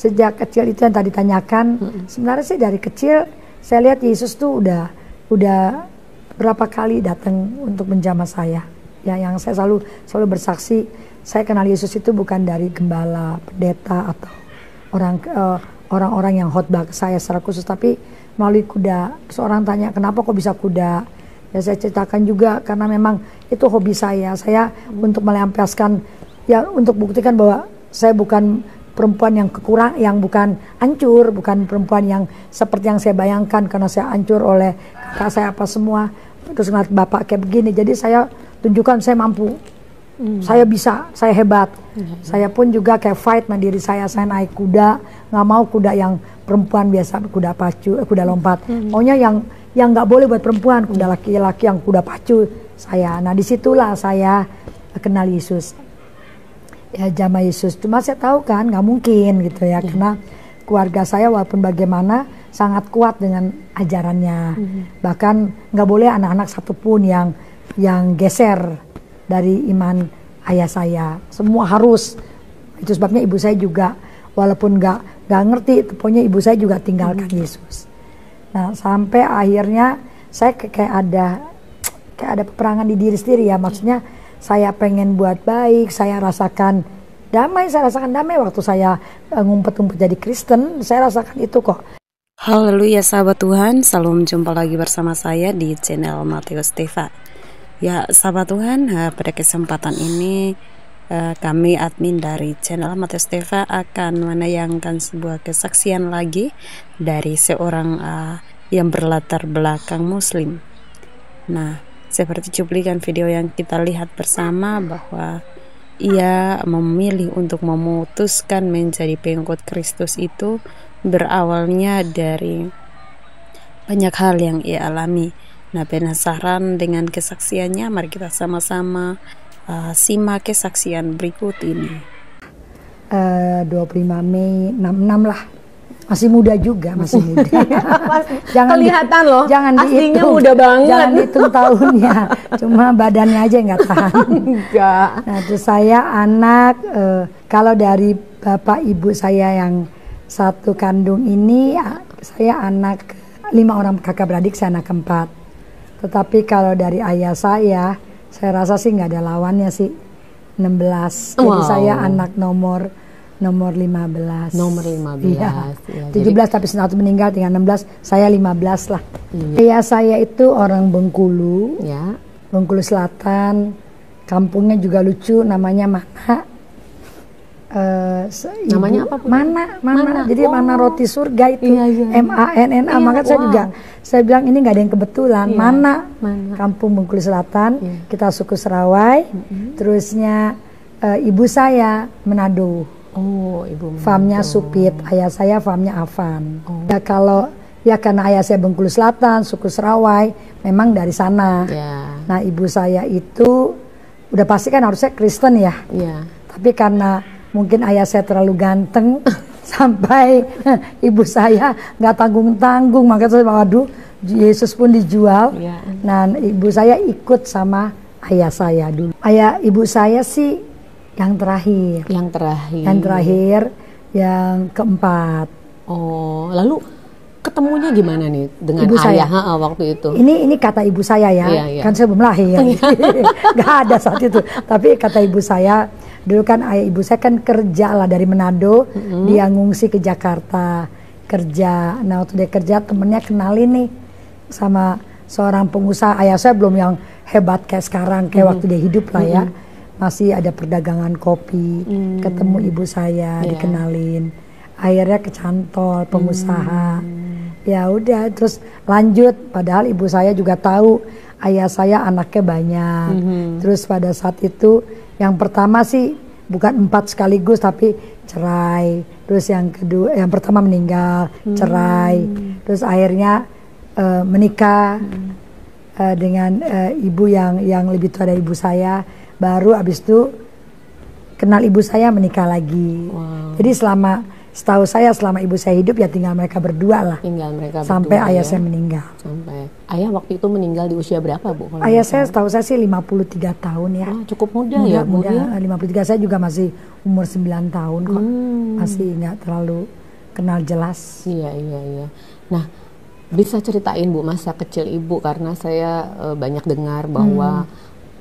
sejak kecil itu yang tadi tanyakan, sebenarnya sih dari kecil saya lihat Yesus tuh udah berapa kali datang untuk menjamah saya. Ya, yang saya selalu bersaksi, saya kenal Yesus itu bukan dari gembala, pendeta atau orang-orang yang khotbah ke saya secara khusus, tapi melalui kuda. Seorang tanya, kenapa kok bisa kuda? Ya saya ceritakan juga karena memang itu hobi saya untuk melampiaskan, ya untuk buktikan bahwa saya bukan perempuan yang yang bukan hancur, bukan perempuan yang seperti yang saya bayangkan karena saya hancur oleh kakak saya apa semua. Terus ngeliat bapak kayak begini, jadi saya tunjukkan saya mampu, saya bisa, saya hebat. Saya pun juga kayak fight mandiri saya naik kuda, nggak mau kuda yang perempuan biasa, kuda pacu, kuda lompat. Maunya yang nggak boleh buat perempuan, kuda laki-laki yang kuda pacu saya. Nah disitulah saya kenal Yesus, ya jamah Yesus. Cuma saya tahu kan nggak mungkin gitu ya, karena keluarga saya walaupun bagaimana sangat kuat dengan ajarannya. Bahkan nggak boleh anak-anak satupun yang geser dari iman ayah saya. Semua harus. Itu sebabnya ibu saya juga walaupun nggak ngerti, pokoknya ibu saya juga tinggalkan Yesus. Nah sampai akhirnya saya kayak ada peperangan di diri sendiri ya. Maksudnya saya pengen buat baik, saya rasakan damai waktu saya ngumpet-ngumpet jadi Kristen, saya rasakan itu kok. Haleluya sahabat Tuhan, salam jumpa lagi bersama saya di channel Matius Teva. Ya sahabat Tuhan, pada kesempatan ini kami admin dari channel Matius Teva akan menayangkan sebuah kesaksian lagi dari seorang yang berlatar belakang Muslim. Nah, seperti cuplikan video yang kita lihat bersama bahwa ia memilih untuk memutuskan menjadi pengikut Kristus itu berawalnya dari banyak hal yang ia alami. Nah, penasaran dengan kesaksiannya? Mari kita sama-sama simak kesaksian berikut ini. 25 Mei 66 lah. Masih muda juga, masih muda. Jangan kelihatan loh, jangan aslinya dihitung, muda banget. Jangan hitung tahunnya, cuma badannya aja nggak tahan. Enggak. Nah, terus saya anak, kalau dari bapak ibu saya yang satu kandung ini, saya anak 5 orang kakak beradik, saya anak keempat. Tetapi kalau dari ayah saya rasa sih nggak ada lawannya sih, 16. Jadi saya anak nomor 15. Nomor 15. Iya. Ya, 17 jadi, tapi satu meninggal, tinggal 16. Saya 15 lah. Ayah saya itu orang Bengkulu. Ya. Bengkulu Selatan. Kampungnya juga lucu, namanya Mana. Namanya apa? Mana. Jadi Mana roti surga itu. Iya. MANNA. Maka saya bilang ini nggak ada yang kebetulan. Iya. Mana. Kampung Bengkulu Selatan. Iya. Kita suku Serawai. Terusnya ibu saya Manado. Oh, ibu. Farmnya Supit, ayah saya farmnya Avan. Ya karena ayah saya Bengkulu Selatan, suku Serawai, memang dari sana. Ya. Nah ibu saya itu udah pasti kan harusnya Kristen ya. Ya. Tapi karena mungkin ayah saya terlalu ganteng sampai ibu saya nggak tanggung-tanggung, makanya saya waduh Yesus pun dijual. Ya. Nah ibu saya ikut sama ayah saya dulu. Ibu saya sih yang terakhir, yang keempat. Oh, lalu ketemunya gimana nih dengan ibu ayah saya? Waktu itu? Ini kata ibu saya ya, kan saya belum lahir, nggak ada saat itu. Tapi kata ibu saya, dulu kan ayah ibu saya kan kerja lah dari Manado, dia ngungsi ke Jakarta kerja. Nah waktu dia kerja temennya kenalin nih sama seorang pengusaha. Ayah saya belum yang hebat kayak sekarang, kayak waktu dia hidup lah ya. Masih ada perdagangan kopi, ketemu ibu saya, dikenalin, akhirnya kecantol pengusaha. Ya udah, terus lanjut. Padahal ibu saya juga tahu ayah saya anaknya banyak. Terus pada saat itu, yang pertama sih bukan 4 sekaligus, tapi cerai. Terus yang kedua, yang pertama meninggal, cerai. Terus akhirnya menikah dengan ibu yang lebih tua dari ibu saya. Baru abis itu kenal ibu saya, menikah lagi. Jadi selama setahu saya selama ibu saya hidup ya tinggal mereka berdua lah. Tinggal mereka sampai berdua, ayah ya? saya meninggal. Sampai ayah waktu itu meninggal di usia berapa, Bu? Kalau Ayah saya setahu saya sih 53 tahun ya. Oh, cukup muda ya, Bu? Muda, 53. Saya juga masih umur 9 tahun kok. Masih nggak terlalu kenal jelas. Iya. Nah, bisa ceritain, Bu, masa kecil Ibu, karena saya banyak dengar bahwa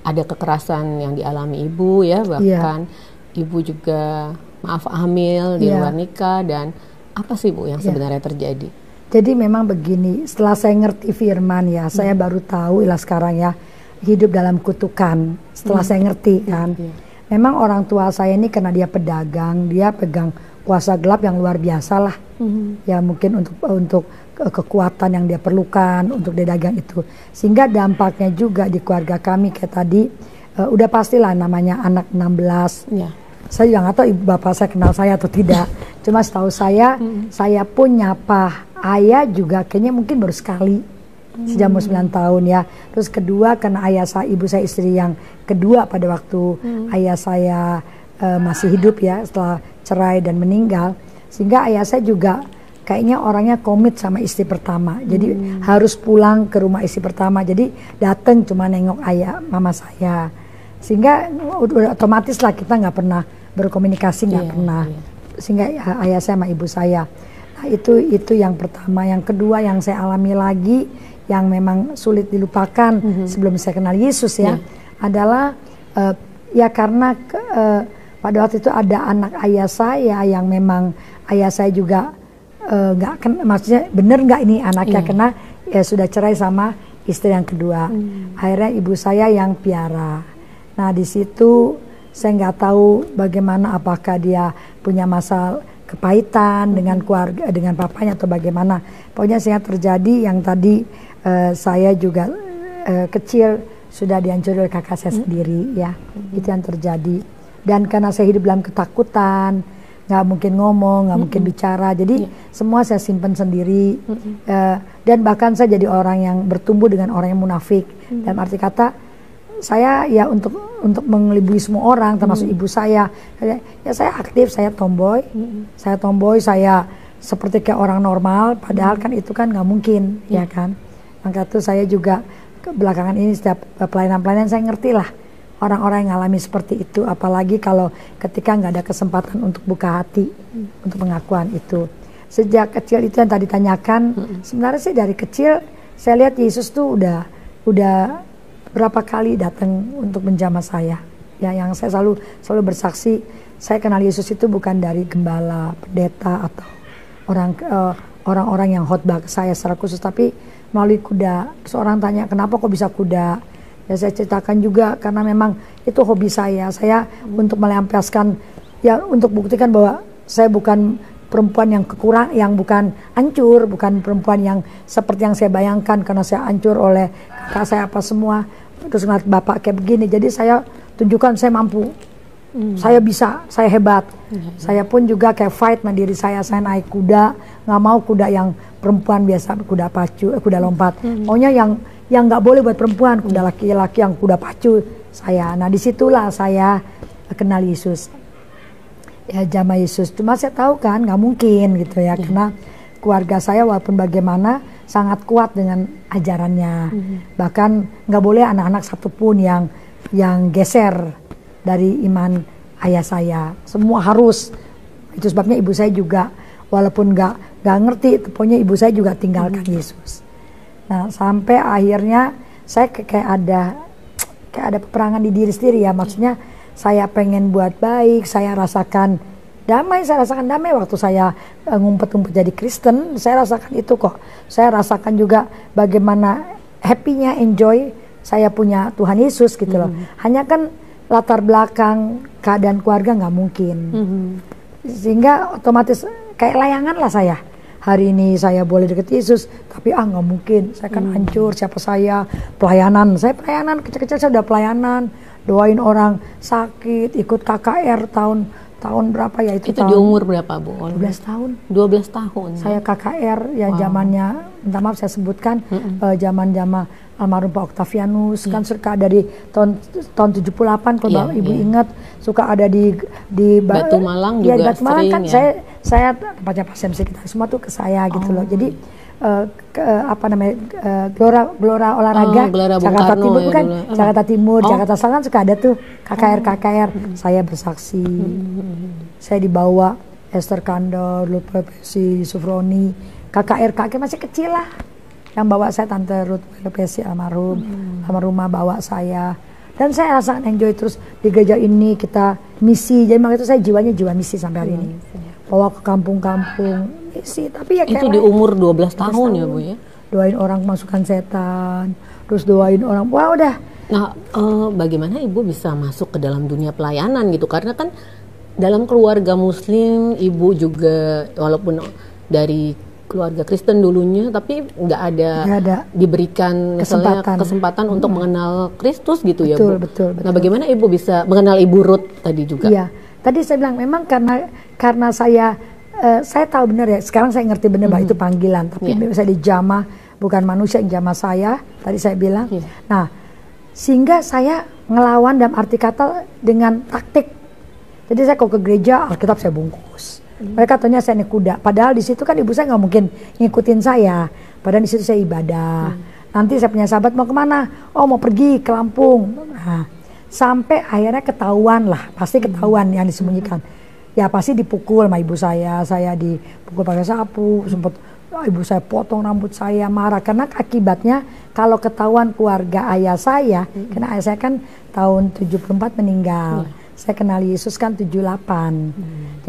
ada kekerasan yang dialami Ibu ya, bahkan Ibu juga hamil di luar nikah, dan apa sih, Bu, yang sebenarnya terjadi? Jadi memang begini, setelah saya ngerti firman ya, saya baru tahu lah sekarang ya, hidup dalam kutukan. Setelah saya ngerti kan, memang orang tua saya ini karena dia pedagang, dia pegang kuasa gelap yang luar biasa lah. Ya mungkin untuk kekuatan yang dia perlukan untuk dia dagang itu. Sehingga dampaknya juga di keluarga kami kayak tadi, udah pastilah namanya anak 16. Saya juga nggak tahu ibu bapak saya kenal saya atau tidak. Cuma setahu saya pun nyapa ayah juga kayaknya mungkin baru sekali sejak umur 9 tahun ya. Terus kedua karena ibu saya istri yang kedua pada waktu ayah saya masih hidup ya, setelah cerai dan meninggal. Sehingga ayah saya juga kayaknya orangnya komit sama istri pertama. Jadi harus pulang ke rumah istri pertama. Jadi datang cuma nengok mama saya. Sehingga udah otomatis lah kita nggak pernah berkomunikasi, nggak pernah. Sehingga ayah saya sama ibu saya. Nah itu yang pertama. Yang kedua yang saya alami lagi yang memang sulit dilupakan sebelum saya kenal Yesus ya, adalah ya karena pada waktu itu ada anak ayah saya yang memang ayah saya juga maksudnya bener nggak ini anaknya kena ya sudah cerai sama istri yang kedua. Akhirnya ibu saya yang piara. Nah di situ saya nggak tahu bagaimana, apakah dia punya masalah kepahitan dengan keluarga, dengan papanya atau bagaimana. Pokoknya saya terjadi yang tadi saya juga kecil sudah dihancurkan oleh kakak saya sendiri ya. Itu yang terjadi. Dan karena saya hidup dalam ketakutan, nggak mungkin ngomong, nggak mungkin bicara, jadi semua saya simpan sendiri. Dan bahkan saya jadi orang yang bertumbuh dengan orang yang munafik. Dalam arti kata saya ya untuk mengelibui semua orang termasuk ibu saya. Ya saya aktif, saya tomboy, saya seperti kayak orang normal, padahal kan itu kan nggak mungkin ya kan. Maka itu saya juga belakangan ini setiap pelayanan saya ngerti lah orang-orang yang ngalami seperti itu, apalagi kalau ketika nggak ada kesempatan untuk buka hati untuk pengakuan itu. Sejak kecil itu yang tadi tanyakan, sebenarnya sih dari kecil saya lihat Yesus tuh udah berapa kali datang untuk menjamah saya. Ya, yang saya selalu bersaksi, saya kenal Yesus itu bukan dari gembala, pendeta atau orang-orang yang khotbah ke saya secara khusus, tapi melalui kuda. Seorang tanya kenapa kok bisa kuda? Ya saya ceritakan juga karena memang itu hobi saya untuk melampiaskan ya, untuk buktikan bahwa saya bukan perempuan yang yang bukan hancur, bukan perempuan yang seperti yang saya bayangkan karena saya hancur oleh kakak saya apa semua. Terus ngeliat bapak kayak begini, jadi saya tunjukkan saya mampu, saya bisa, saya hebat. Saya pun juga kayak fight sama diri saya naik kuda, nggak mau kuda yang perempuan biasa, kuda pacu, kuda lompat. Maunya yang nggak boleh buat perempuan, kuda laki-laki yang kuda pacu saya. Nah disitulah saya kenal Yesus, ya jamah Yesus. Cuma saya tahu kan nggak mungkin gitu ya, karena keluarga saya walaupun bagaimana sangat kuat dengan ajarannya. Bahkan nggak boleh anak-anak satupun yang geser dari iman ayah saya. Semua harus. Itu sebabnya ibu saya juga walaupun nggak ngerti, pokoknya ibu saya juga tinggalkan Yesus. Nah sampai akhirnya saya kayak ada peperangan di diri sendiri ya. Maksudnya saya pengen buat baik, saya rasakan damai waktu saya ngumpet-ngumpet jadi Kristen. Saya rasakan itu kok. Saya rasakan juga bagaimana happy-nya, enjoy saya punya Tuhan Yesus gitu loh. Hanya kan latar belakang keadaan keluarga nggak mungkin. Sehingga otomatis kayak layangan lah saya. Hari ini saya boleh deket Yesus, tapi nggak mungkin. Saya kan hancur, siapa saya, pelayanan. Saya pelayanan, kecil-kecil saya udah pelayanan. Doain orang sakit, ikut KKR tahun berapa ya itu tahun, di umur berapa Bu? 12 tahun. 12 tahun. Saya KKR ya zamannya, minta maaf saya sebutkan, zaman almarhum Pak Octavianus, kan suka ada di tahun 78 kalau Ibu ingat, suka ada di Batu Malang ya, juga Batu Malang kan ya. saya tempatnya Pak Semsi, kita semua tuh ke saya gitu loh. Jadi Gelora olahraga Jakarta Timur bukan Jakarta Timur, Jakarta Selatan suka ada tuh KKR. Saya bersaksi. Saya dibawa Esther Kandor, Lutfi Pesi, Yusuf Roni, KKR masih kecil lah. Yang bawa saya Tante Ruth Pesi almarhumah bawa saya. Dan saya rasa enjoy terus di gereja ini kita misi. Jadi makanya itu saya jiwa misi sampai hari ini. Bawa ke kampung-kampung misi. Tapi ya itu di umur 12 tahun ya Bu ya. Doain orang masukan setan, terus doain orang. Wah udah. Nah, bagaimana Ibu bisa masuk ke dalam dunia pelayanan gitu? Karena kan dalam keluarga Muslim, Ibu juga walaupun dari keluarga Kristen dulunya, tapi nggak ada diberikan kesempatan untuk mengenal Kristus gitu ya Bu. Betul. Nah, bagaimana Ibu bisa mengenal Ibu Ruth tadi juga? Iya, tadi saya bilang memang karena saya tahu benar ya. Sekarang saya ngerti benar bahwa itu panggilan, tapi saya dijamah, bukan manusia yang jamah saya. Tadi saya bilang. Nah, sehingga saya ngelawan dalam arti kata dengan taktik. Jadi saya kalau ke gereja Alkitab saya bungkus. Mereka tanya saya naik kuda. Padahal di situ kan ibu saya nggak mungkin ngikutin saya. Padahal di situ saya ibadah. Nanti saya punya sahabat mau kemana? Oh mau pergi ke Lampung. Nah, sampai akhirnya ketahuan lah. Pasti ketahuan yang disembunyikan. Ya pasti dipukul sama ibu saya. Saya dipukul pakai sapu. Sempat ibu saya potong rambut saya, marah. Karena akibatnya kalau ketahuan keluarga ayah saya. Karena ayah saya kan tahun 74 meninggal. Saya kenal Yesus kan 78.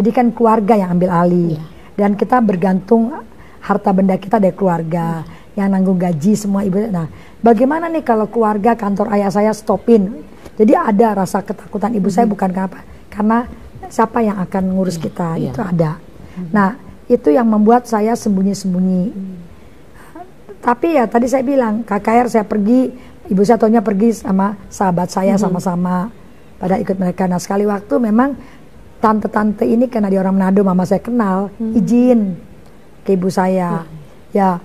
Jadi kan keluarga yang ambil alih. Dan kita bergantung harta benda kita dari keluarga. Yang nanggung gaji semua ibu. Nah, bagaimana nih kalau keluarga kantor ayah saya stopin? Jadi ada rasa ketakutan ibu saya bukan kenapa? Karena siapa yang akan ngurus kita? Itu ada. Nah, itu yang membuat saya sembunyi-sembunyi. Tapi ya tadi saya bilang, KKR saya pergi, ibu saya taunya pergi sama sahabat saya sama-sama. Pada ikut mereka. Nah sekali waktu memang tante-tante ini karena dia orang Manado, mama saya kenal, izin ke ibu saya. Ya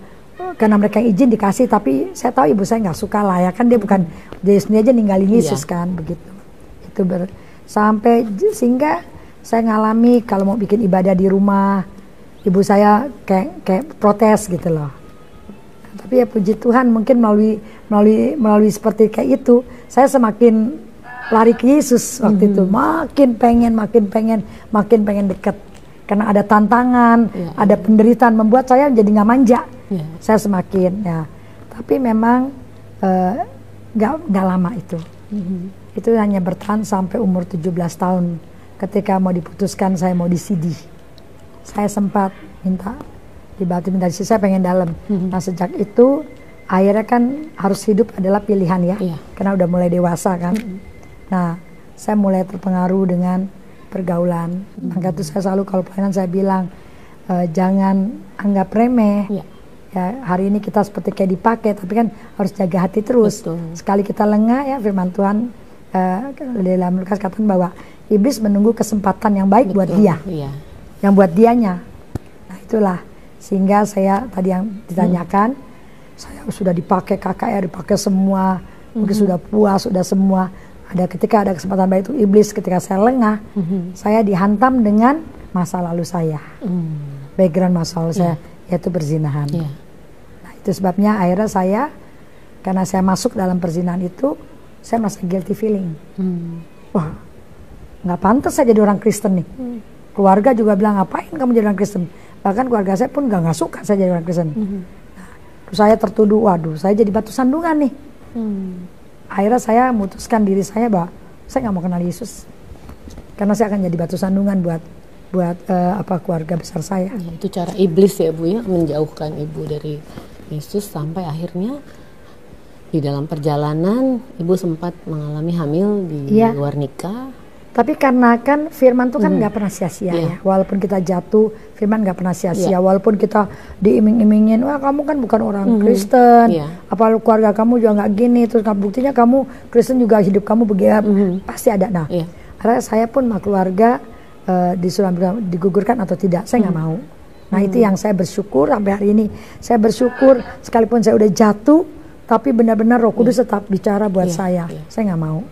karena mereka izin dikasih, tapi saya tahu ibu saya nggak suka lah ya kan, dia bukan dia sendiri aja ninggalin Yesus kan begitu. Itu sampai sehingga saya ngalami kalau mau bikin ibadah di rumah, ibu saya kayak protes gitu loh. Tapi ya puji Tuhan mungkin melalui seperti kayak itu, saya semakin lari ke Yesus waktu itu, makin pengen dekat. Karena ada tantangan, ada penderitaan membuat saya jadi nggak manja. Saya semakin ya. Tapi memang nggak lama itu. Itu hanya bertahan sampai umur 17 tahun. Ketika mau diputuskan saya mau disidi. Saya sempat minta disidi, saya pengen dalam. Nah sejak itu akhirnya kan harus hidup adalah pilihan ya. Karena udah mulai dewasa kan. Nah, saya mulai terpengaruh dengan pergaulan. Maka itu saya selalu kalau pelayanan saya bilang jangan anggap remeh. Ya, hari ini kita seperti kayak dipakai, tapi kan harus jaga hati terus. Sekali kita lengah ya, firman Tuhan dalam Lukas katakan bahwa iblis menunggu kesempatan yang baik buat dia, yang buat dianya. Nah itulah sehingga saya tadi yang ditanyakan, saya sudah dipakai KKR, dipakai semua, mungkin sudah puas, sudah semua. Ada ketika ada kesempatan baik itu iblis ketika saya lengah, saya dihantam dengan masa lalu saya, background masa lalu saya yaitu perzinahan. Nah itu sebabnya akhirnya saya karena saya masuk dalam perzinahan itu, saya merasa guilty feeling. Wah, nggak pantas saya jadi orang Kristen nih. Keluarga juga bilang ngapain kamu jadi orang Kristen. Bahkan keluarga saya pun nggak suka saya jadi orang Kristen. Nah, terus saya tertuduh, waduh saya jadi batu sandungan nih. Akhirnya saya memutuskan diri saya bahwa saya nggak mau kenal Yesus karena saya akan jadi batu sandungan buat keluarga besar saya. Itu cara iblis ya Bu ya, menjauhkan ibu dari Yesus sampai akhirnya di dalam perjalanan ibu sempat mengalami hamil di luar nikah. Tapi karena kan firman itu kan nggak pernah sia-sia ya. Walaupun kita jatuh, firman nggak pernah sia-sia. Walaupun kita diiming-imingin, wah kamu kan bukan orang Kristen, apa keluarga kamu juga nggak gini, terus buktinya kamu Kristen juga hidup kamu begini, pasti ada. Nah, karena saya pun sama keluarga disuruh digugurkan atau tidak, saya nggak mau. Nah itu yang saya bersyukur sampai hari ini. Saya bersyukur sekalipun saya udah jatuh, tapi benar-benar Roh Kudus tetap bicara buat saya. Saya nggak mau.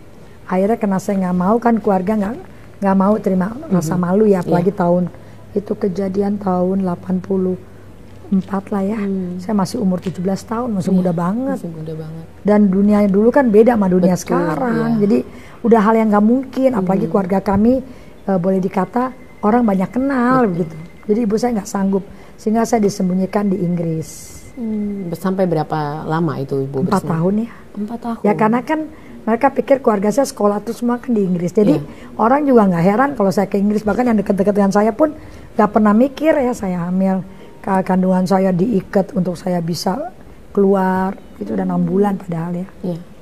Akhirnya karena saya nggak mau kan keluarga nggak mau terima rasa malu ya, apalagi tahun Itu kejadian tahun 84 lah ya. Saya masih umur 17 tahun, masih muda banget. Masih muda banget. Dan dunia dulu kan beda sama dunia Betul, sekarang. iya. Jadi udah hal yang gak mungkin, apalagi keluarga kami boleh dikata orang banyak kenal begitu. Jadi ibu saya nggak sanggup, sehingga saya disembunyikan di Inggris. Sampai berapa lama itu ibu? 4 tahun ya. 4 tahun. Ya karena kan mereka pikir keluarga saya sekolah tuh semua kan di Inggris. Jadi orang juga nggak heran kalau saya ke Inggris. Bahkan yang dekat-dekat dengan saya pun nggak pernah mikir ya saya hamil. Kandungan saya diikat untuk saya bisa keluar. Itu udah 6 bulan padahal ya.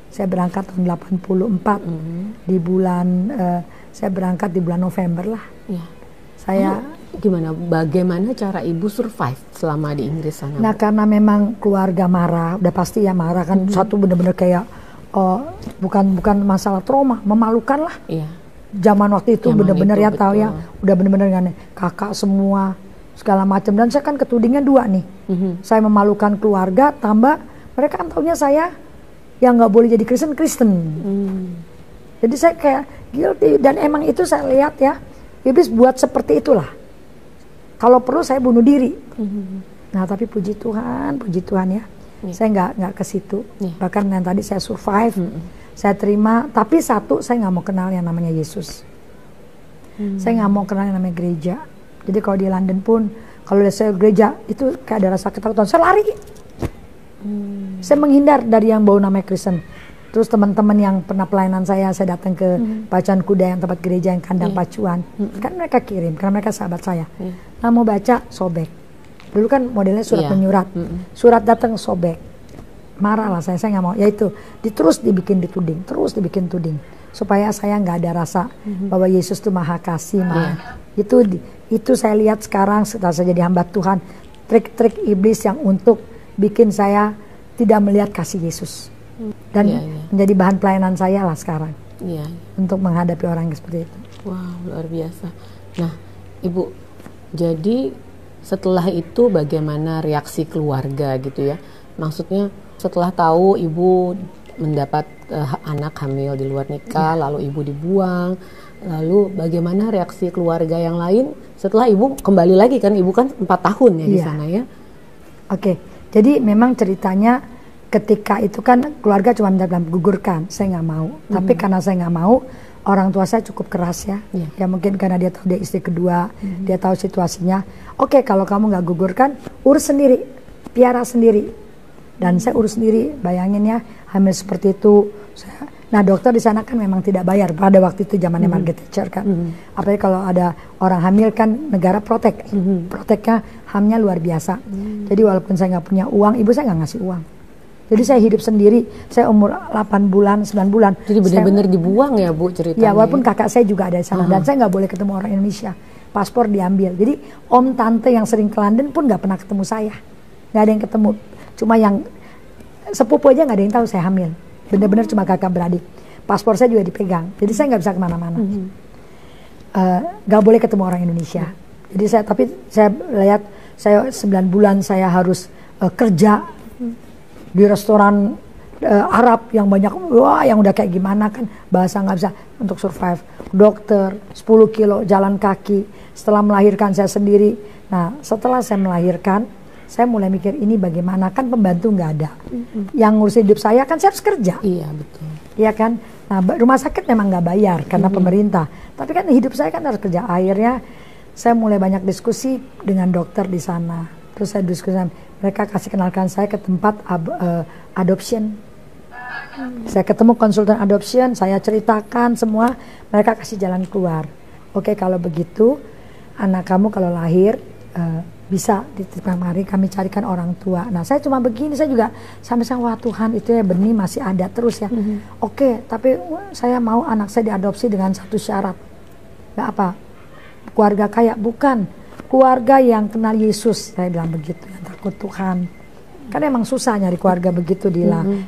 Saya berangkat tahun 84. Di bulan saya berangkat di bulan November lah. Saya bagaimana cara ibu survive selama di Inggris sana? Nah karena memang keluarga marah, udah pasti ya marah kan. Satu bener-bener kayak bukan masalah trauma, memalukan lah. Zaman waktu itu bener-bener ya tahu ya, udah bener-bener kan kakak semua segala macam. Dan saya kan ketudingnya 2 nih. Saya memalukan keluarga, tambah mereka kan taunya saya yang nggak boleh jadi Kristen. Jadi saya kayak guilty, dan emang itu saya lihat ya, iblis buat seperti itulah. Kalau perlu saya bunuh diri. Nah tapi puji Tuhan ya, saya nggak ke situ. Bahkan yang tadi saya survive, saya terima. Tapi satu, saya nggak mau kenal yang namanya Yesus. Saya nggak mau kenal yang namanya gereja. Jadi kalau di London pun, kalau saya gereja itu kayak ada rasa ketakutan, saya lari. Saya menghindar dari yang bau namanya Kristen. Terus teman-teman yang pernah pelayanan saya datang ke Pacuan Kuda yang tempat gereja yang kandang pacuan. Kan mereka kirim, karena mereka sahabat saya. Nah mau baca, sobek. Dulu kan modelnya surat menyurat. Surat datang, sobek. Marah lah saya nggak mau. Ya itu, terus dibikin dituding, terus dibikin tuding. Supaya saya nggak ada rasa bahwa Yesus itu maha kasih. Itu saya lihat sekarang setelah saya jadi hamba Tuhan. Trik-trik iblis yang untuk bikin saya tidak melihat kasih Yesus. Dan menjadi bahan pelayanan saya lah sekarang untuk menghadapi orang yang seperti itu. Wow, luar biasa. Nah ibu, jadi setelah itu bagaimana reaksi keluarga gitu ya? Maksudnya setelah tahu ibu mendapat anak hamil di luar nikah, lalu ibu dibuang, lalu bagaimana reaksi keluarga yang lain setelah ibu kembali lagi, kan ibu kan 4 tahun ya di sana ya? Oke, jadi memang ceritanya ketika itu kan keluarga cuma bilang gugurkan, saya nggak mau. Tapi karena saya nggak mau, orang tua saya cukup keras ya. Ya mungkin karena dia tahu dia istri kedua, dia tahu situasinya. Oke, kalau kamu nggak gugurkan, urus sendiri, piara sendiri. Dan saya urus sendiri, bayangin ya, hamil seperti itu. Nah dokter di sana kan memang tidak bayar pada waktu itu zamannya Margaret Thatcher kan. Apalagi kalau ada orang hamil kan negara protek, proteknya hamnya luar biasa. Jadi walaupun saya nggak punya uang, ibu saya nggak ngasih uang. Jadi saya hidup sendiri, saya umur 8 bulan, 9 bulan. Jadi benar-benar dibuang ya Bu ceritanya? Ya walaupun kakak saya juga ada di sana, dan saya nggak boleh ketemu orang Indonesia. Paspor diambil, jadi om tante yang sering ke London pun nggak pernah ketemu saya. Nggak ada yang ketemu, cuma yang sepupu aja nggak ada yang tahu saya hamil. Benar-benar cuma kakak beradik. Paspor saya juga dipegang, jadi saya nggak bisa kemana-mana. Nggak boleh ketemu orang Indonesia. Jadi saya lihat, saya 9 bulan saya harus kerja di restoran Arab yang banyak, yang udah kayak gimana kan, bahasa nggak bisa untuk survive. Dokter, 10 kilo jalan kaki. Setelah melahirkan saya sendiri. Nah setelah saya melahirkan, saya mulai mikir ini bagaimana, kan pembantu nggak ada. Yang ngurusin hidup saya kan saya harus kerja. Iya betul. Iya kan. Nah rumah sakit memang nggak bayar karena pemerintah. Tapi kan hidup saya kan harus kerja. Akhirnya saya mulai banyak diskusi dengan dokter di sana. Terus saya diskusi, mereka kasih kenalkan saya ke tempat adoption. Saya ketemu konsultan adoption, saya ceritakan semua, mereka kasih jalan keluar. Oke, kalau begitu anak kamu kalau lahir bisa dititipkan mari, kami carikan orang tua. Nah saya cuma begini, saya juga sampai wah Tuhan itu ya benih masih ada terus ya. Oke, tapi saya mau anak saya diadopsi dengan satu syarat. Nggak apa, keluarga kaya, bukan. Keluarga yang kenal Yesus, saya bilang begitu, yang takut Tuhan. Kan emang susah nyari keluarga begitu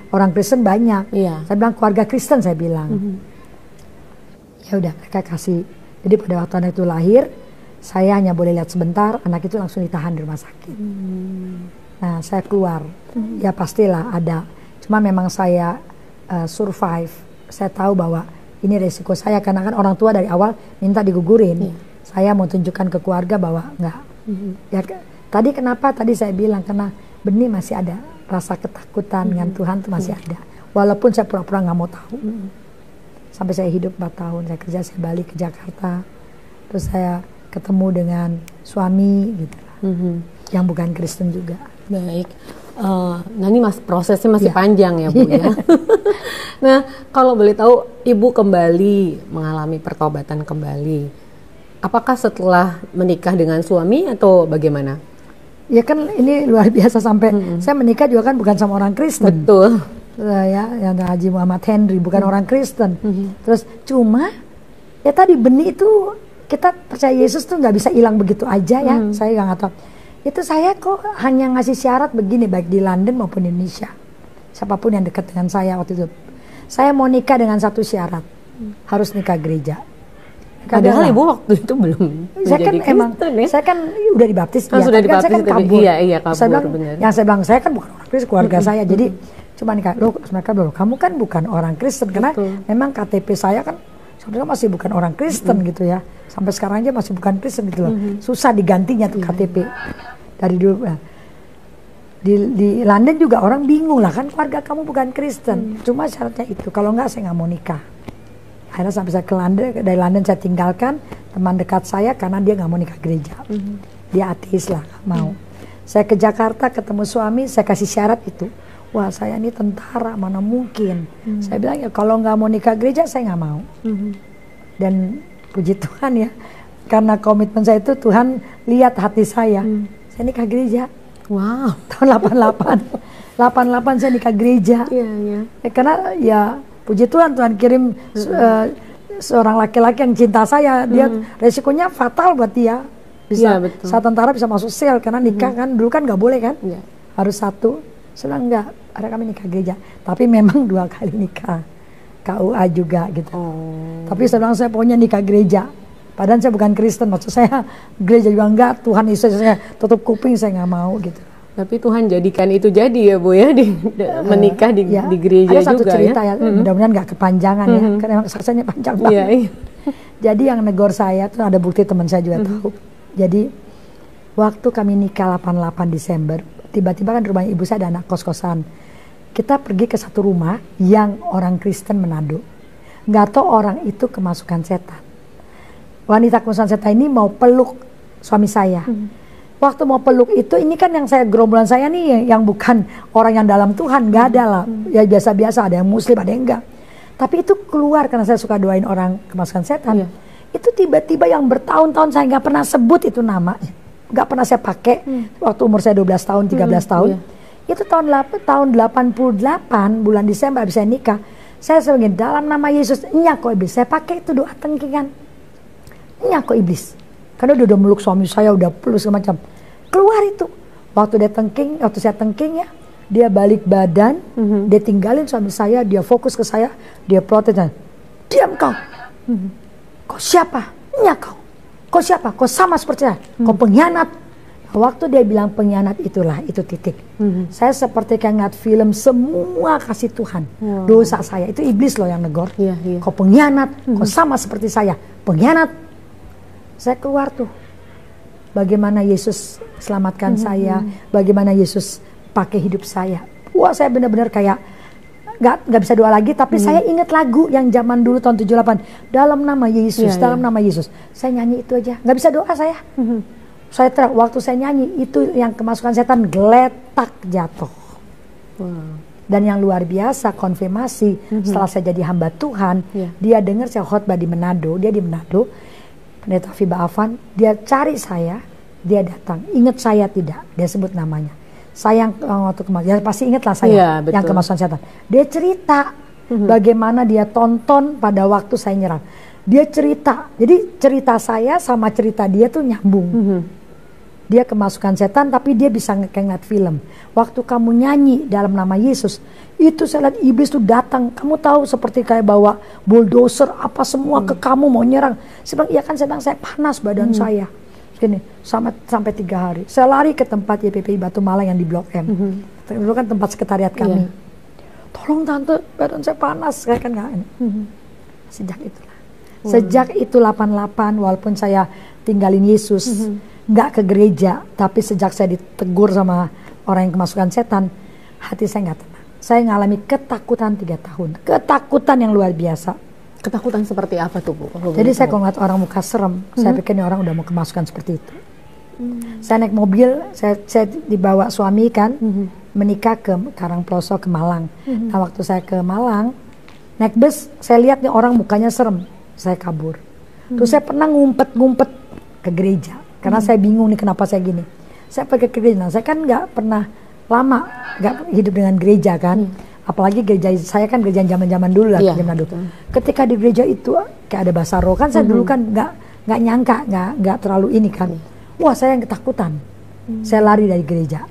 orang Kristen banyak. Saya bilang keluarga Kristen, saya bilang. Ya udah, mereka kasih. Jadi pada waktu anak itu lahir, saya hanya boleh lihat sebentar, anak itu langsung ditahan di rumah sakit. Nah saya keluar, ya pastilah ada. Cuma memang saya survive. Saya tahu bahwa ini resiko saya, karena kan orang tua dari awal minta digugurin. Saya mau tunjukkan ke keluarga bahwa enggak. Ya, tadi kenapa? Tadi saya bilang karena benih masih ada, rasa ketakutan dengan Tuhan itu masih ada. Walaupun saya pura-pura nggak mau tahu. Sampai saya hidup 4 tahun, saya kerja, saya balik ke Jakarta. Terus saya ketemu dengan suami gitu. Yang bukan Kristen juga. Baik. Nah ini prosesnya masih panjang ya Bu ya. Nah kalau boleh tahu Ibu kembali mengalami pertobatan kembali, apakah setelah menikah dengan suami atau bagaimana? Ya kan ini luar biasa sampai saya menikah juga kan bukan sama orang Kristen. Betul. Ya, yang Haji Muhammad Henry bukan orang Kristen. Terus cuma ya tadi benih itu kita percaya Yesus tuh nggak bisa hilang begitu aja ya. Saya nggak tahu. Itu saya kok hanya ngasih syarat begini baik di London maupun di Indonesia. Siapapun yang dekat dengan saya waktu itu. Saya mau nikah dengan satu syarat. Harus nikah gereja. Padahal Ibu waktu itu belum saya kan emang ya? Saya kan udah dibaptis ya, sudah dibaptis, kan saya kan kabur. Iya kabur saya bilang, benar. Yang saya bilang saya kan bukan orang Kristen, keluarga saya. Jadi cuma nikah. Loh, mereka bilang kamu kan bukan orang Kristen karena memang KTP saya kan sebenarnya masih bukan orang Kristen gitu ya. Sampai sekarang aja masih bukan Kristen gitu loh. Susah digantinya tuh KTP. Dari dulu di London juga orang bingung lah kan keluarga kamu bukan Kristen. Cuma syaratnya itu kalau enggak saya nggak mau nikah. Akhirnya sampai saya ke London, dari London saya tinggalkan teman dekat saya karena dia nggak mau nikah gereja. Dia ateis lah, nggak mau. Saya ke Jakarta ketemu suami, saya kasih syarat itu. Wah saya ini tentara, mana mungkin. Saya bilang ya kalau nggak mau nikah gereja saya nggak mau. Dan puji Tuhan ya, karena komitmen saya itu Tuhan lihat hati saya. Saya nikah gereja. Wow. Tahun 88. 88 saya nikah gereja. Iya. Ya, karena ya puji Tuhan kirim seorang laki-laki yang cinta saya. Dia resikonya fatal buat dia. Bisa saat tentara bisa masuk sel karena nikah kan dulu kan nggak boleh kan. Harus satu. Saya bilang enggak, ada kami nikah gereja. Tapi memang 2 kali nikah. KUA juga gitu. Tapi saya bilang saya pokoknya nikah gereja. Padahal saya bukan Kristen, maksud saya gereja juga enggak, Tuhan Yesus saya tutup kuping, saya nggak mau gitu. Tapi Tuhan jadikan itu jadi ya Bu ya, menikah di gereja juga ya. Ada satu cerita ya, mudah-mudahan nggak kepanjangan ya, karena emang saksinya panjang banget. Iya. Jadi yang negor saya tuh ada bukti teman saya juga tahu. Jadi waktu kami nikah 88 Desember, tiba-tiba kan rumah ibu saya ada anak kos-kosan. Kita pergi ke satu rumah yang orang Kristen Manado. Nggak tahu orang itu kemasukan setan. Wanita kemasukan setan ini mau peluk suami saya. Waktu mau peluk itu, ini kan yang saya gerombolan saya nih yang bukan orang yang dalam Tuhan, nggak ada lah. Ya biasa-biasa, ada yang Muslim, ada yang enggak. Tapi itu keluar karena saya suka doain orang kemasukan setan. Itu tiba-tiba yang bertahun-tahun saya nggak pernah sebut itu namanya. Nggak pernah saya pakai. Waktu umur saya 12 tahun, 13 tahun. Itu tahun 88 bulan Desember habis saya nikah. Saya sering dalam nama Yesus, nyako iblis. Saya pakai itu doa tengkingan. Nyako iblis. Karena dia udah meluk suami saya, udah peluk semacam. Keluar itu. Waktu saya tengking ya, dia balik badan, dia tinggalin suami saya, dia fokus ke saya, dia protes. Diam kau. Kau siapa? Nyako. Kau siapa? Kau sama seperti saya. Kau pengkhianat. Waktu dia bilang pengkhianat itulah, itu titik. Saya seperti kayak ngeliat film semua kasih Tuhan. Dosa saya, itu iblis loh yang negor. Kau pengkhianat, kau sama seperti saya. Pengkhianat. Saya keluar tuh. Bagaimana Yesus selamatkan saya, bagaimana Yesus pakai hidup saya. Wah saya benar-benar kayak nggak bisa doa lagi, tapi saya ingat lagu yang zaman dulu tahun 78. Dalam nama Yesus, dalam nama Yesus. Saya nyanyi itu aja, nggak bisa doa saya. Saya teriak, waktu saya nyanyi itu yang kemasukan setan geletak jatuh. Dan yang luar biasa konfirmasi setelah saya jadi hamba Tuhan, dia dengar saya khotbah di Manado, dia di Manado, Pendeta Fiba Afan, dia cari saya, dia datang. Ingat saya tidak? Dia sebut namanya. Saya waktu kemarin, ya pasti ingatlah saya yang kemasukan setan. Dia cerita bagaimana dia tonton pada waktu saya nyerang. Dia cerita, jadi cerita saya sama cerita dia tuh nyambung. Dia kemasukan setan tapi dia bisa ngeliat film. Waktu kamu nyanyi dalam nama Yesus, itu saya lihat iblis tuh datang. Kamu tahu seperti kayak bawa bulldozer apa semua ke kamu mau nyerang. Saya bilang, iya kan, saya bilang saya panas badan saya. Gini, sampai 3 hari. Saya lari ke tempat YPPI Batu Malang yang di Blok M. Dulu kan tempat sekretariat kami. Tolong tante, badan saya panas. Saya kan nggak. Sejak itulah. Sejak itu 88, walaupun saya tinggalin Yesus, nggak ke gereja, tapi sejak saya ditegur sama orang yang kemasukan setan, hati saya nggak tenang. Saya ngalami ketakutan 3 tahun, ketakutan yang luar biasa. Ketakutan seperti apa tuh, Bu? Jadi saya kalau ngeliat orang muka serem, saya pikir ini orang udah mau kemasukan seperti itu. Saya naik mobil, saya dibawa suami kan, menikah ke Karangploso, ke Malang. Nah waktu saya ke Malang, naik bus, saya lihat nih orang mukanya serem, saya kabur. Terus saya pernah ngumpet-ngumpet ke gereja, karena saya bingung nih kenapa saya gini. Saya pergi ke gereja, nah, saya kan nggak pernah lama nggak hidup dengan gereja kan. Apalagi gereja saya kan gereja zaman-zaman dulu lah, zaman dulu. Ketika di gereja itu kayak ada bahasa roh kan, saya dulu kan nggak nyangka, nggak terlalu ini kan. Wah saya yang ketakutan, saya lari dari gereja.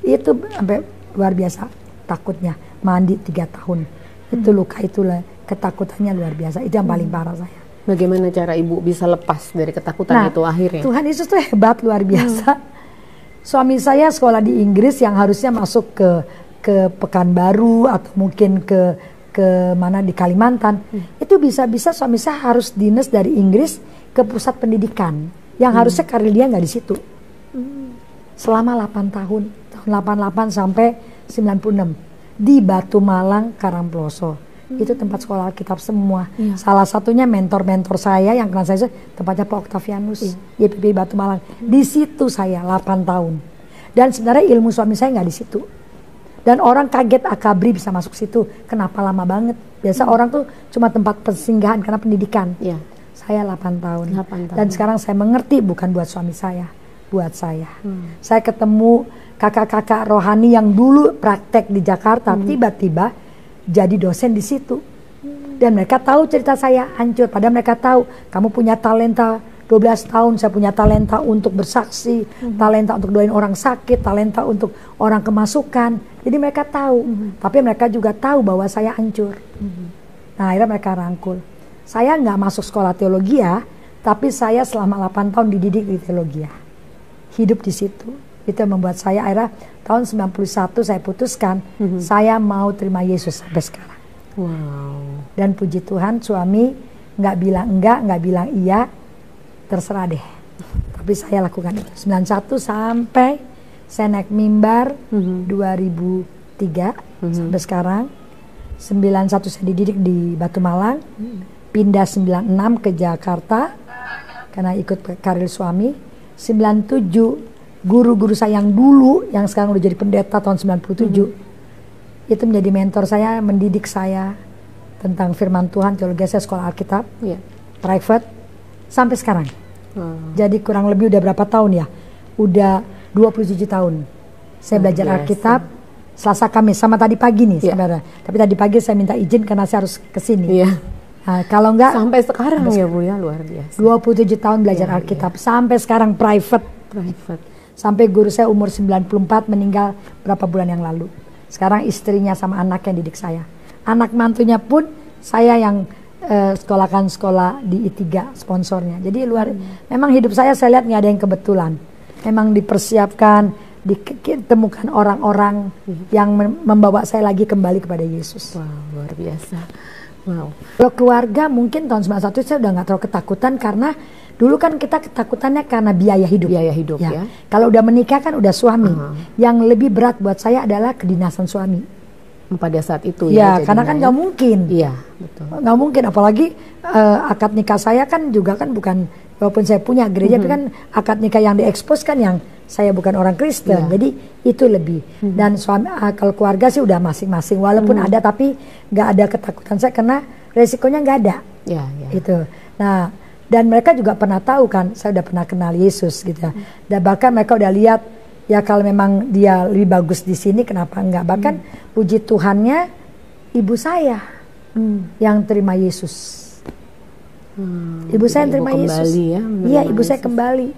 Itu sampai luar biasa takutnya, mandi 3 tahun. Itu luka itulah, ketakutannya luar biasa. Itu yang paling parah saya. Bagaimana cara Ibu bisa lepas dari ketakutan itu akhirnya? Tuhan Yesus tuh hebat luar biasa. Suami saya sekolah di Inggris yang harusnya masuk ke Pekanbaru atau mungkin ke mana di Kalimantan, itu bisa-bisa suami saya harus dinas dari Inggris ke pusat pendidikan yang harusnya karir dia nggak di situ. Selama 8 tahun 88 sampai 96 di Batu Malang, Karangploso. Itu tempat sekolah Alkitab semua. Salah satunya mentor-mentor saya yang kenal saya tempatnya Pak Octavianus, YPP Batu Malang. Di situ saya 8 tahun. Dan sebenarnya ilmu suami saya nggak di situ. Dan orang kaget Akabri bisa masuk situ. Kenapa lama banget? Biasa orang tuh cuma tempat persinggahan karena pendidikan. Saya 8 tahun. Dan sekarang saya mengerti bukan buat suami saya, buat saya. Saya ketemu kakak-kakak rohani yang dulu praktek di Jakarta, tiba-tiba jadi dosen di situ. Dan mereka tahu cerita saya hancur. Padahal mereka tahu kamu punya talenta 12 tahun, saya punya talenta untuk bersaksi, talenta untuk doain orang sakit, talenta untuk orang kemasukan. Jadi mereka tahu, tapi mereka juga tahu bahwa saya hancur. Nah akhirnya mereka rangkul. Saya nggak masuk sekolah teologi ya, tapi saya selama 8 tahun dididik di teologi. Hidup di situ. Itu yang membuat saya akhirnya tahun 91 saya putuskan, saya mau terima Yesus sampai sekarang. Dan puji Tuhan suami nggak bilang enggak, nggak bilang iya, terserah deh. Tapi saya lakukan itu. 91 sampai saya naik mimbar 2003 sampai sekarang. 91 saya dididik di Batu Malang, pindah 96 ke Jakarta karena ikut karir suami. 97 guru-guru saya yang dulu, yang sekarang udah jadi pendeta tahun 97, itu menjadi mentor saya, mendidik saya tentang firman Tuhan, teologi saya sekolah Alkitab, private, sampai sekarang. Jadi kurang lebih udah berapa tahun ya? Udah 27 tahun. Saya belajar Alkitab, Selasa Kamis, sama tadi pagi nih sebenarnya. Tapi tadi pagi saya minta izin karena saya harus kesini. Nah, kalau enggak, sampai sekarang ya Bu ya, luar biasa. 27 tahun belajar Alkitab, sampai sekarang private. Sampai guru saya umur 94 meninggal berapa bulan yang lalu. Sekarang istrinya sama anak yang didik saya. Anak mantunya pun saya yang sekolahkan sekolah di I3 sponsornya. Jadi memang hidup saya lihat nggak ada yang kebetulan. Memang dipersiapkan, ditemukan orang-orang yang membawa saya lagi kembali kepada Yesus. Wow, luar biasa. Wow. Kalau keluarga mungkin tahun 91 saya udah nggak terlalu ketakutan karena dulu kan kita ketakutannya karena biaya hidup. Biaya hidup ya. Kalau udah menikah kan udah suami. Yang lebih berat buat saya adalah kedinasan suami. Pada saat itu karena kan nggak mungkin. Iya, betul. Nggak mungkin, apalagi akad nikah saya kan juga kan bukan, walaupun saya punya gereja, tapi kan akad nikah yang diekspos kan yang saya bukan orang Kristen. Jadi itu lebih. Dan suami, kalau keluarga sih udah masing-masing. Walaupun ada, tapi nggak ada ketakutan saya karena resikonya nggak ada. Itu. Nah, dan mereka juga pernah tahu kan, saya udah pernah kenal Yesus gitu ya. Dan bahkan mereka udah lihat, ya kalau memang dia lebih bagus di sini, kenapa enggak? Bahkan puji Tuhannya, ibu saya yang terima Yesus. Ibu saya yang terima Yesus. Iya, ibu saya kembali.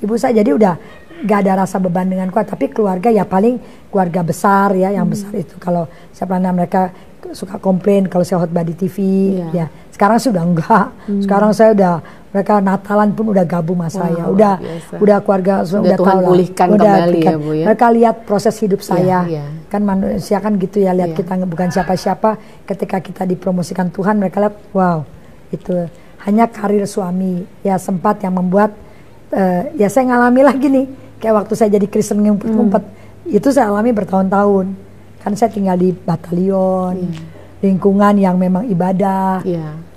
Ibu saya jadi udah gak ada rasa beban dengan kuat, tapi keluarga ya paling keluarga besar ya, yang besar itu. Kalau saya pernah mereka suka komplain kalau saya khotbah di TV, ya sekarang sudah enggak. Sekarang saya udah, mereka Natalan pun udah gabung sama saya, udah keluarga udah tahu lah, udah kembali ya, Bu, ya? Mereka lihat proses hidup saya, kan manusia kan gitu ya, lihat kita bukan siapa-siapa, ketika kita dipromosikan Tuhan, mereka lihat wow, Itu hanya karir suami ya sempat yang membuat ya saya ngalami lagi nih, kayak waktu saya jadi Kristen ngumpet-ngumpet, itu saya alami bertahun-tahun. Kan saya tinggal di batalion, lingkungan yang memang ibadah.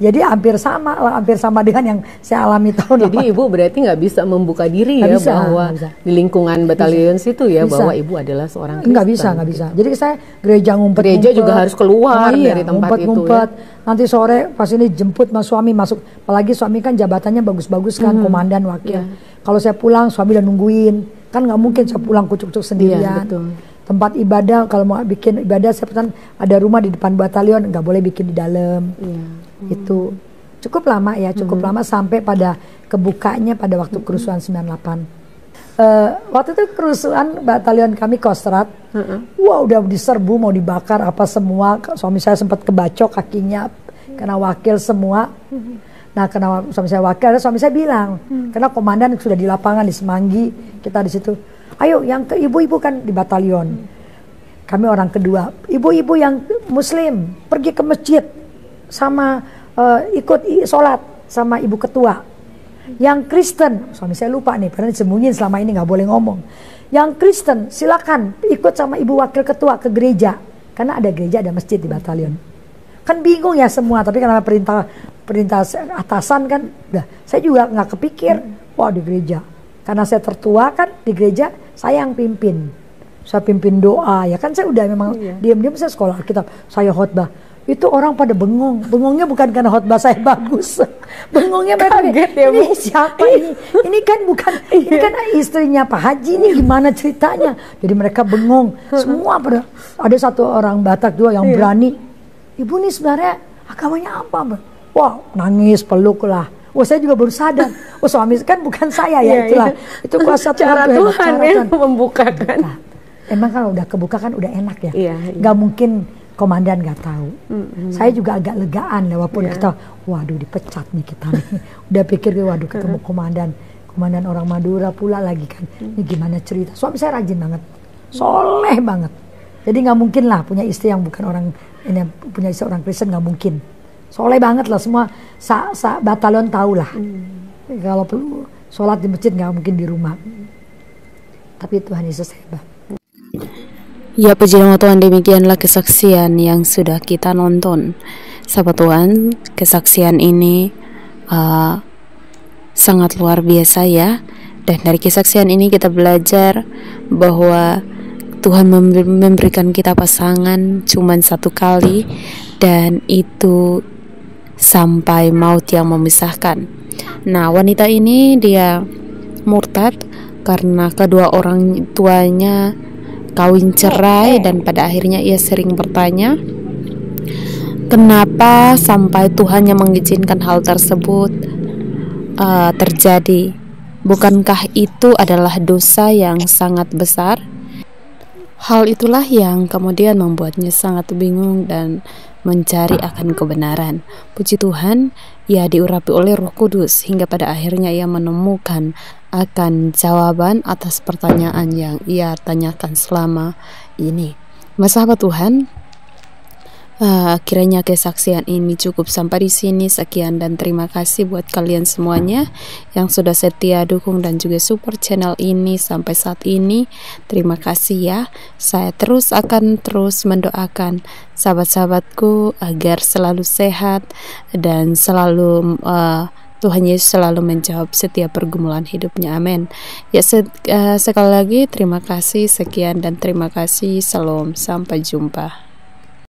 Jadi hampir sama dengan yang saya alami tahun. Jadi ibu berarti nggak bisa membuka diri gak ya bisa, bahwa di lingkungan batalion situ ya bisa. Bahwa ibu adalah seorang Kristen. Nggak bisa. Jadi saya gereja ngumpet. Gereja juga harus keluar dari tempat ngumpet. itu. Ya. Nanti sore pas ini jemput mas suami masuk. Apalagi suami kan jabatannya bagus-bagus kan, komandan wakil. Kalau saya pulang suami udah nungguin. Kan nggak mungkin saya pulang kucuk-kucuk sendirian. Tempat ibadah, kalau mau bikin ibadah saya pesan ada rumah di depan batalion, nggak boleh bikin di dalam. Itu cukup lama ya, lama sampai pada kebukanya pada waktu kerusuhan 98. Waktu itu kerusuhan batalion kami Kostrad, wah udah diserbu mau dibakar apa semua. Suami saya sempat kebacok kakinya karena wakil semua. Nah karena suami saya bilang, karena komandan sudah di lapangan di Semanggi, kita di situ. Ayo yang ke ibu-ibu kan di batalion. Kami orang kedua. Ibu-ibu yang muslim pergi ke masjid sama ikut sholat sama ibu ketua. Yang Kristen, suami saya lupa nih, karena disembunyiin selama ini nggak boleh ngomong. Yang Kristen silakan ikut sama ibu wakil ketua ke gereja. Karena ada gereja, ada masjid di batalion. Kan bingung ya semua, tapi karena perintah atasan kan, saya juga nggak kepikir, wah di gereja. Karena saya tertua kan di gereja, saya yang pimpin. Saya pimpin doa, ya kan saya udah memang diam-diam saya sekolah Alkitab, saya khotbah. Itu orang pada bengong. Bengongnya bukan karena khotbah saya bagus. Bengongnya mereka kaget ya, ini siapa ini? Ini kan bukan, ini kan istrinya Pak Haji, ini gimana ceritanya? Jadi mereka bengong. Semua pada, ada satu orang Batak juga yang berani. Ibu nih sebenarnya agamanya apa? Wah nangis, peluk lah. Wah saya juga baru sadar. Oh suami kan bukan saya ya, itulah. Itu kuasa cara Tuhan ya membukakan. Emang kalau udah kebuka kan udah enak ya. Gak mungkin komandan gak tahu. Saya juga agak legaan walaupun kita, waduh dipecat nih kita nih. Udah pikir waduh ketemu komandan orang Madura pula lagi kan. Ini gimana cerita? Suami saya rajin banget, soleh banget. Jadi nggak mungkin lah punya istri yang bukan orang ini, punya istri orang Kristen nggak mungkin. Soleh banget lah, semua batalion tahu lah. Kalau perlu sholat di masjid nggak mungkin di rumah. Tapi Tuhan Yesus hebat. Ya puji nama Tuhan, demikianlah kesaksian yang sudah kita nonton. Sahabat Tuhan, kesaksian ini sangat luar biasa ya. Dan dari kesaksian ini kita belajar bahwa Tuhan memberikan kita pasangan cuman satu kali, dan itu sampai maut yang memisahkan. Nah wanita ini dia murtad karena kedua orang tuanya kawin cerai, dan pada akhirnya ia sering bertanya, kenapa sampai Tuhan yang mengizinkan hal tersebut terjadi? Bukankah itu adalah dosa yang sangat besar? Hal itulah yang kemudian membuatnya sangat bingung dan mencari akan kebenaran. Puji Tuhan, ia diurapi oleh Roh Kudus hingga pada akhirnya ia menemukan akan jawaban atas pertanyaan yang ia tanyakan selama ini. Sahabat Tuhan, kiranya kesaksian ini cukup sampai di sini. Sekian dan terima kasih buat kalian semuanya yang sudah setia dukung dan juga support channel ini sampai saat ini. Terima kasih ya. Saya akan terus mendoakan sahabat-sahabatku agar selalu sehat dan selalu Tuhan Yesus selalu menjawab setiap pergumulan hidupnya. Amin. Ya, sekali lagi terima kasih, sekian dan terima kasih. Salam, sampai jumpa.